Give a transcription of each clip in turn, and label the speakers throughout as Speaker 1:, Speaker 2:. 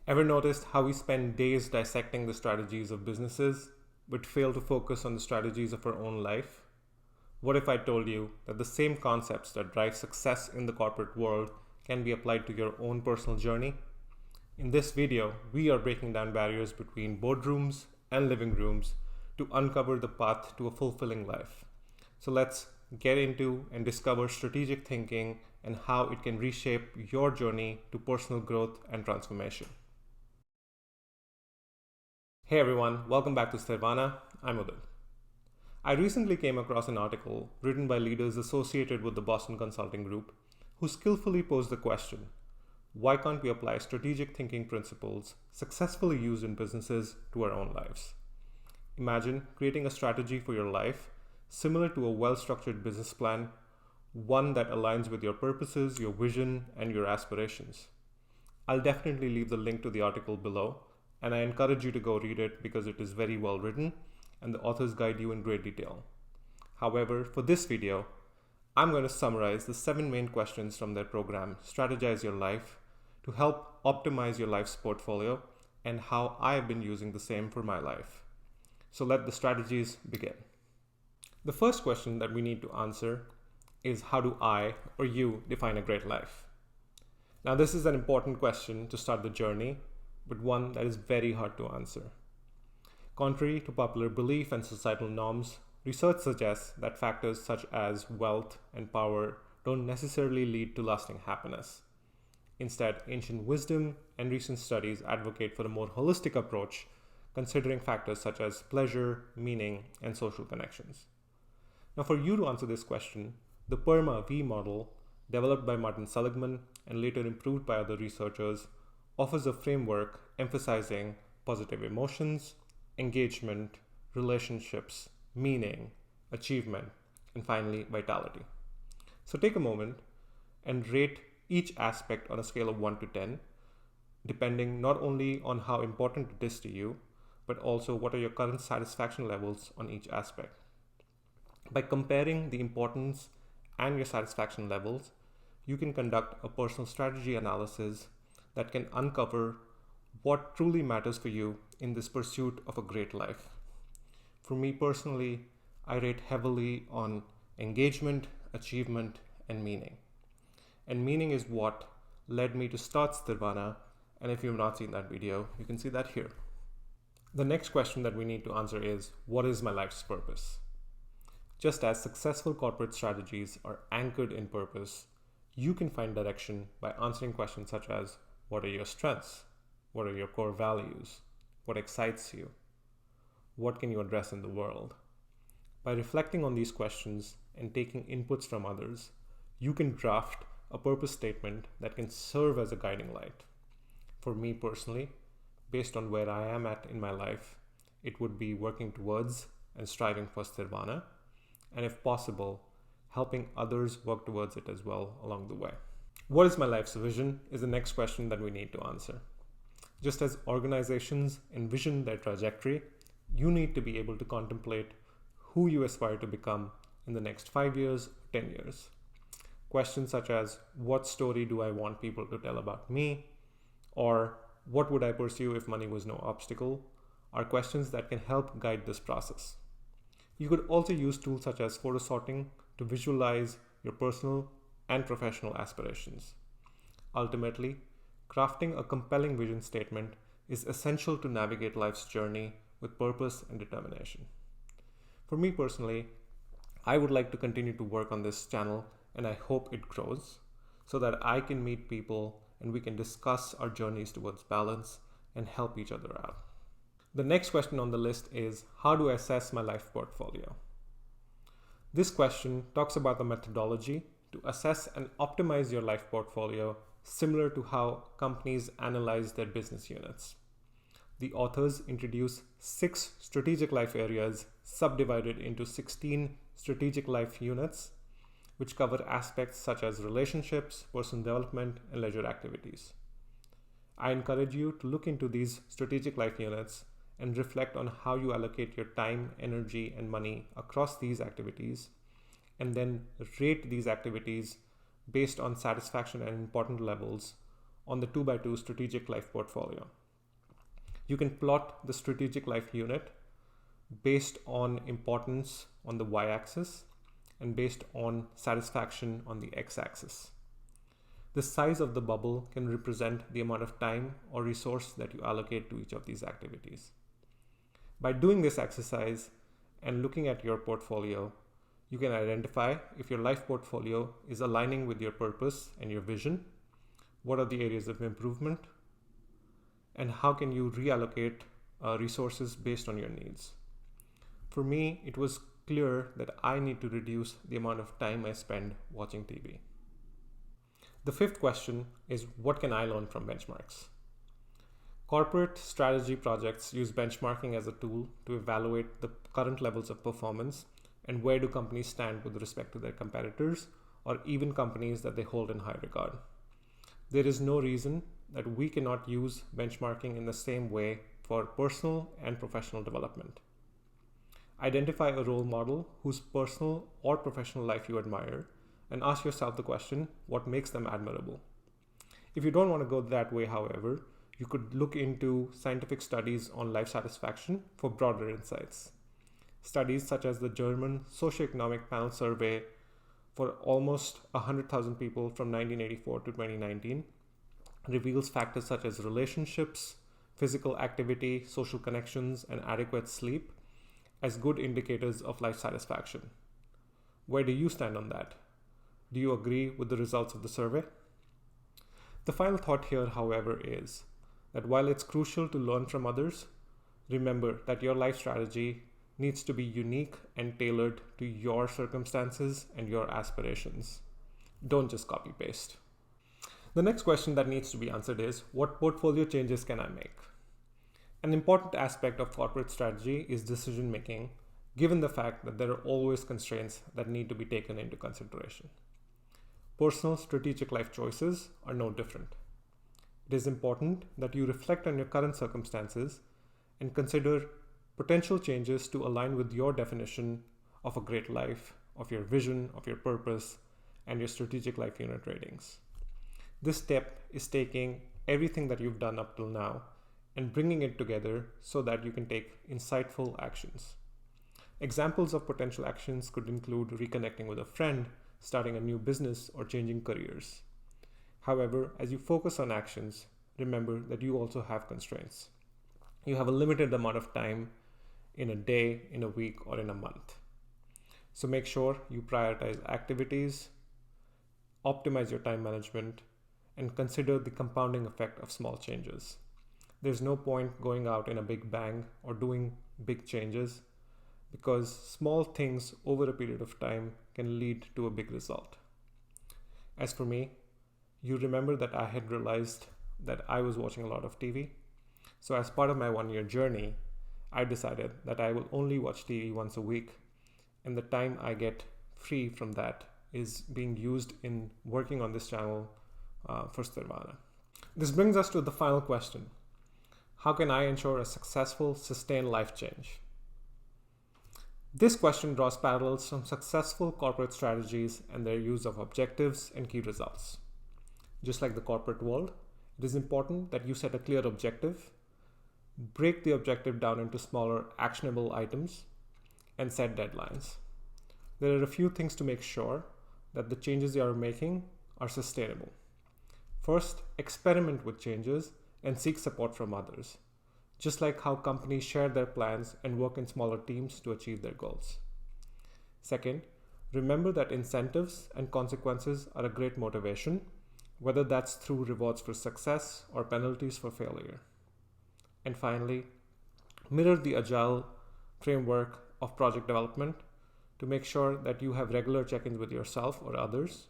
Speaker 1: Ever noticed how we spend days dissecting the strategies of businesses, but fail to focus on the strategies of our own life? What if I told you that the same concepts that drive success in the corporate world can be applied to your own personal journey? In this video, we are breaking down barriers between boardrooms and living rooms to uncover the path to a fulfilling life. So let's get into and discover strategic thinking and how it can reshape your journey to personal growth and transformation. Hey everyone, welcome back to Sthirvana. I'm Udit. I recently came across an article written by leaders associated with the Boston Consulting Group who skillfully posed the question, why can't we apply strategic thinking principles successfully used in businesses to our own lives? Imagine creating a strategy for your life similar to a well-structured business plan, one that aligns with your purposes, your vision, and your aspirations. I'll definitely leave the link to the article below, and I encourage you to go read it because it is very well written and the authors guide you in great detail. However, for this video, I'm going to summarize the 7 main questions from their program, Strategize Your Life, to help optimize your life's portfolio and how I have been using the same for my life. So let the strategies begin. The first question that we need to answer is, how do I or you define a great life? Now, this is an important question to start the journey, but one that is very hard to answer. Contrary to popular belief and societal norms, research suggests that factors such as wealth and power don't necessarily lead to lasting happiness. Instead, ancient wisdom and recent studies advocate for a more holistic approach, considering factors such as pleasure, meaning, and social connections. Now, for you to answer this question, the PERMA-V model, developed by Martin Seligman and later improved by other researchers, offers a framework emphasizing positive emotions, engagement, relationships, meaning, achievement, and finally, vitality. So take a moment and rate each aspect on a scale of 1 to 10, depending not only on how important it is to you, but also what are your current satisfaction levels on each aspect. By comparing the importance and your satisfaction levels, you can conduct a personal strategy analysis that can uncover what truly matters for you in this pursuit of a great life. For me personally, I rate heavily on engagement, achievement, and meaning. And meaning is what led me to start Sthirvana, and if you've not seen that video, you can see that here. The next question that we need to answer is, what is my life's purpose? Just as successful corporate strategies are anchored in purpose, you can find direction by answering questions such as, what are your strengths? What are your core values? What excites you? What can you address in the world? By reflecting on these questions and taking inputs from others, you can draft a purpose statement that can serve as a guiding light. For me personally, based on where I am at in my life, it would be working towards and striving for Sthirvana, and if possible, helping others work towards it as well along the way. What is my life's vision is the next question that we need to answer. Just as organizations envision their trajectory, you need to be able to contemplate who you aspire to become in the next 5 years, 10 years. Questions such as, what story do I want people to tell about me? Or what would I pursue if money was no obstacle? Are questions that can help guide this process. You could also use tools such as photo sorting to visualize your personal and professional aspirations. Ultimately, crafting a compelling vision statement is essential to navigate life's journey with purpose and determination. For me personally, I would like to continue to work on this channel, and I hope it grows so that I can meet people and we can discuss our journeys towards balance and help each other out. The next question on the list is, how do I assess my life portfolio? This question talks about the methodology to assess and optimize your life portfolio, similar to how companies analyze their business units. The authors introduce 6 strategic life areas subdivided into 16 strategic life units, which cover aspects such as relationships, personal development, and leisure activities. I encourage you to look into these strategic life units and reflect on how you allocate your time, energy, and money across these activities, and then rate these activities based on satisfaction and important levels on the 2x2 strategic life portfolio. You can plot the strategic life unit based on importance on the y-axis and based on satisfaction on the x-axis. The size of the bubble can represent the amount of time or resource that you allocate to each of these activities. By doing this exercise and looking at your portfolio, you can identify if your life portfolio is aligning with your purpose and your vision, what are the areas of improvement, and how can you reallocate resources based on your needs. For me, it was clear that I need to reduce the amount of time I spend watching TV. The fifth question is, what can I learn from benchmarks? Corporate strategy projects use benchmarking as a tool to evaluate the current levels of performance and where do companies stand with respect to their competitors or even companies that they hold in high regard. There is no reason that we cannot use benchmarking in the same way for personal and professional development. Identify a role model whose personal or professional life you admire and ask yourself the question, what makes them admirable? If you don't want to go that way, however, you could look into scientific studies on life satisfaction for broader insights. Studies such as the German Socio-Economic panel survey for almost 100,000 people from 1984 to 2019 reveals factors such as relationships, physical activity, social connections, and adequate sleep as good indicators of life satisfaction. Where do you stand on that? Do you agree with the results of the survey? The final thought here, however, is that while it's crucial to learn from others, remember that your life strategy needs to be unique and tailored to your circumstances and your aspirations. Don't just copy paste. The next question that needs to be answered is, what portfolio changes can I make? An important aspect of corporate strategy is decision making, given the fact that there are always constraints that need to be taken into consideration. Personal strategic life choices are no different. It is important that you reflect on your current circumstances and consider potential changes to align with your definition of a great life, of your vision, of your purpose, and your strategic life unit ratings. This step is taking everything that you've done up till now and bringing it together so that you can take insightful actions. Examples of potential actions could include reconnecting with a friend, starting a new business, or changing careers. However, as you focus on actions, remember that you also have constraints. You have a limited amount of time in a day, in a week, or in a month. So make sure you prioritize activities, optimize your time management, and consider the compounding effect of small changes. There's no point going out in a big bang or doing big changes because small things over a period of time can lead to a big result. As for me, you remember that I had realized that I was watching a lot of TV. So as part of my 1-year journey, I decided that I will only watch TV once a week, and the time I get free from that is being used in working on this channel for Sthirvana. This brings us to the final question. How can I ensure a successful, sustained life change? This question draws parallels from successful corporate strategies and their use of objectives and key results. Just like the corporate world, it is important that you set a clear objective, break the objective down into smaller actionable items, and set deadlines. There are a few things to make sure that the changes you are making are sustainable. First, experiment with changes and seek support from others, just like how companies share their plans and work in smaller teams to achieve their goals. Second, remember that incentives and consequences are a great motivation, whether that's through rewards for success or penalties for failure. And finally, mirror the agile framework of project development to make sure that you have regular check-ins with yourself or others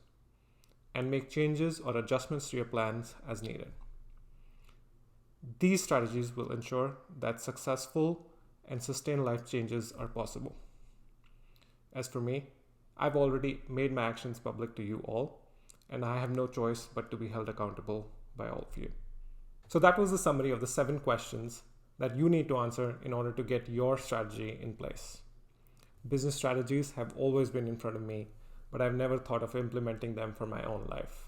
Speaker 1: and make changes or adjustments to your plans as needed. These strategies will ensure that successful and sustained life changes are possible. As for me, I've already made my actions public to you all, and I have no choice but to be held accountable by all of you. So that was the summary of the 7 questions that you need to answer in order to get your strategy in place. Business strategies have always been in front of me, but I've never thought of implementing them for my own life.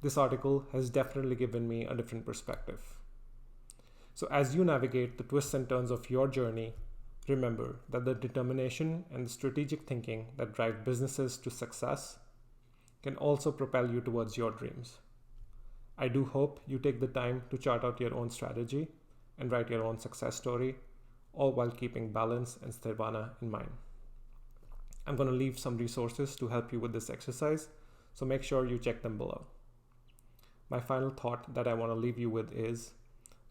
Speaker 1: This article has definitely given me a different perspective. So as you navigate the twists and turns of your journey, remember that the determination and the strategic thinking that drive businesses to success can also propel you towards your dreams. I do hope you take the time to chart out your own strategy and write your own success story, all while keeping balance and Sthirvana in mind. I'm going to leave some resources to help you with this exercise, so make sure you check them below. My final thought that I want to leave you with is,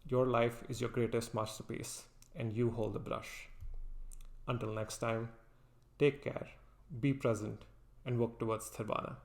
Speaker 1: your life is your greatest masterpiece, and you hold the brush. Until next time, take care, be present, and work towards Sthirvana.